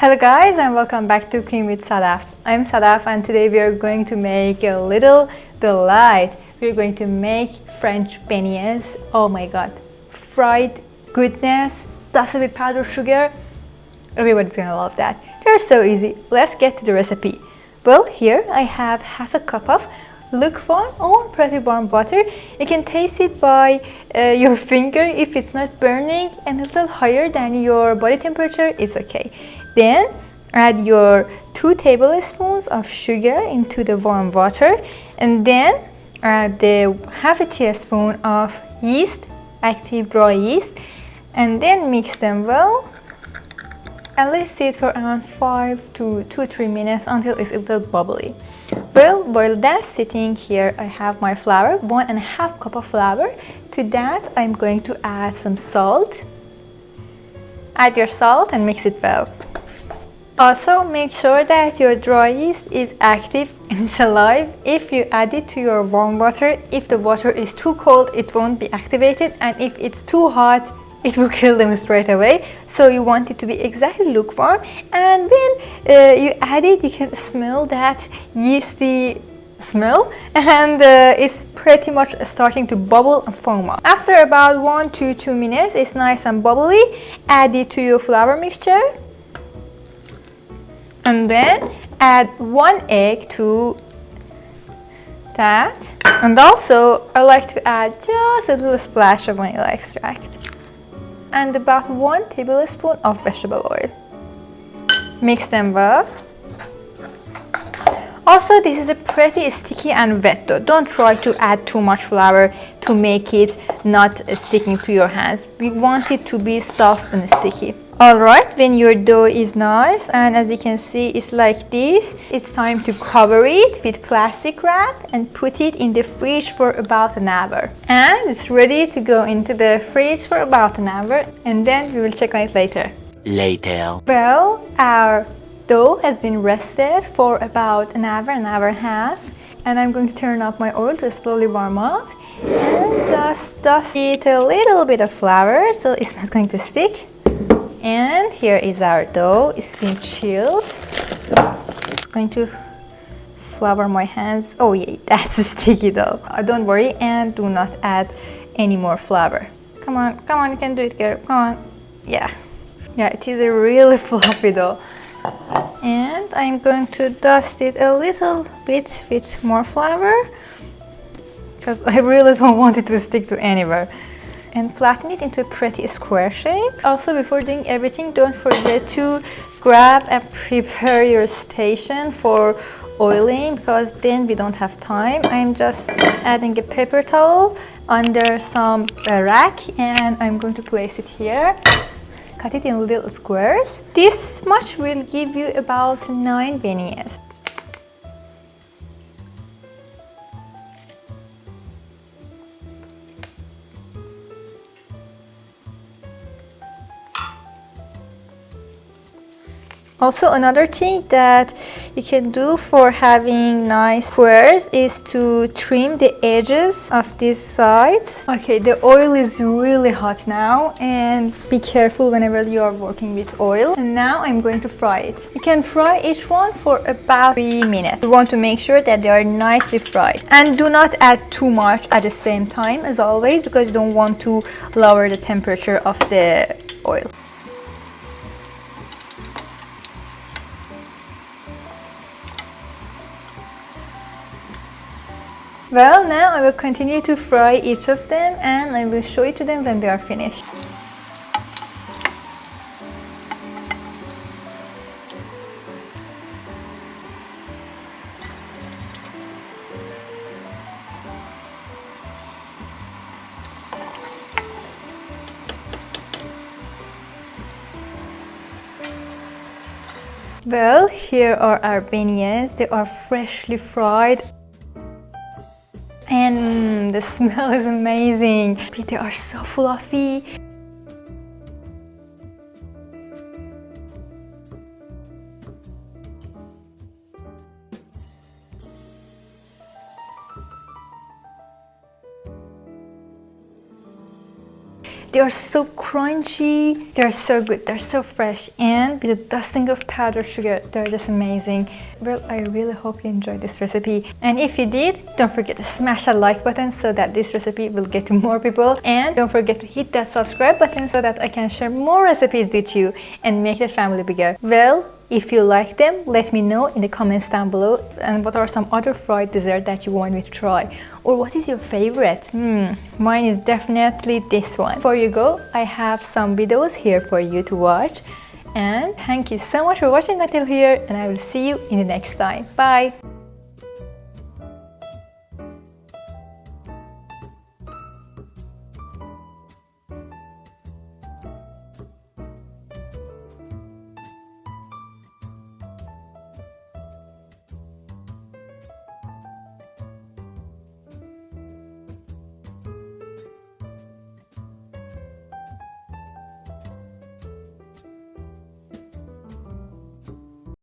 Hello guys and welcome back to Cooking with Sadaf. I'm Sadaf and today we are going to make a little delight. We're going to make French beignets. Oh my god, fried goodness, dusted with powdered sugar. Everybody's gonna love that. They're so easy. Let's get to the recipe. Well, here I have half a cup of lukewarm or pretty warm butter. You can taste it by your finger. If it's not burning and a little higher than your body temperature, it's okay. Then add your 2 tablespoons of sugar into the warm water, and then add the half a teaspoon of yeast, active dry yeast, and then mix them well and let it sit for around 5 to 2-3 minutes until it's a little bubbly. Well, while that's sitting here, I have my flour, 1.5 cup of flour. To that, I'm going to add some salt. Add your salt and mix it well. Also, make sure that your dry yeast is active and it's alive. If you add it to your warm water, if the water is too cold, it won't be activated, and if it's too hot, it will kill them straight away. So you want it to be exactly lukewarm, and when you add it, you can smell that yeasty smell, and it's pretty much starting to bubble and foam up. After about 1 to 2 minutes, it's nice and bubbly. Add it to your flour mixture, and then add 1 egg to that, and also I like to add just a little splash of vanilla extract and about 1 tablespoon of vegetable oil. Mix them well. Also, this is a pretty sticky and wet dough. Don't try to add too much flour to make it not sticking to your hands. We want it to be soft and sticky. Alright, when your dough is nice and as you can see it's like this, it's time to cover it with plastic wrap and put it in the fridge for about an hour. And it's ready to go into the fridge for about an hour, and then we will check on it later. Well, our dough has been rested for about an hour and a half, and I'm going to turn up my oil to slowly warm up and just dust it a little bit of flour so it's not going to stick. And here is our dough. It's been chilled. I'm going to flour my hands. Oh yeah, that's sticky though. Don't worry and do not add any more flour. Come on, you can do it, girl. Come on. Yeah, it is a really fluffy dough. And I'm going to dust it a little bit with more flour because I really don't want it to stick to anywhere. And flatten it into a pretty square shape. Also, before doing everything, don't forget to grab and prepare your station for oiling, because then we don't have time. I'm just adding a paper towel under some rack, and I'm going to place it here. Cut it in little squares. This much will give you about 9 beignets. Also, another thing that you can do for having nice squares is to trim the edges of these sides. Okay, the oil is really hot now, and be careful whenever you are working with oil. And now I'm going to fry it. You can fry each one for about 3 minutes. You want to make sure that they are nicely fried. And do not add too much at the same time as always, because you don't want to lower the temperature of the oil. Well, now I will continue to fry each of them, and I will show it to them when they are finished. Well, here are our beignets. They are freshly fried. And the smell is amazing. They are so fluffy. They are so crunchy. They're so good. They're so fresh. And with the dusting of powdered sugar, they're just amazing. Well, I really hope you enjoyed this recipe. And if you did, don't forget to smash that like button so that this recipe will get to more people. And don't forget to hit that subscribe button so that I can share more recipes with you and make the family bigger. Well, if you like them, let me know in the comments down below. And what are some other fried dessert that you want me to try? Or what is your favorite? Mine is definitely this one. Before you go, I have some videos here for you to watch. And thank you so much for watching until here, and I will see you in the next time. Bye!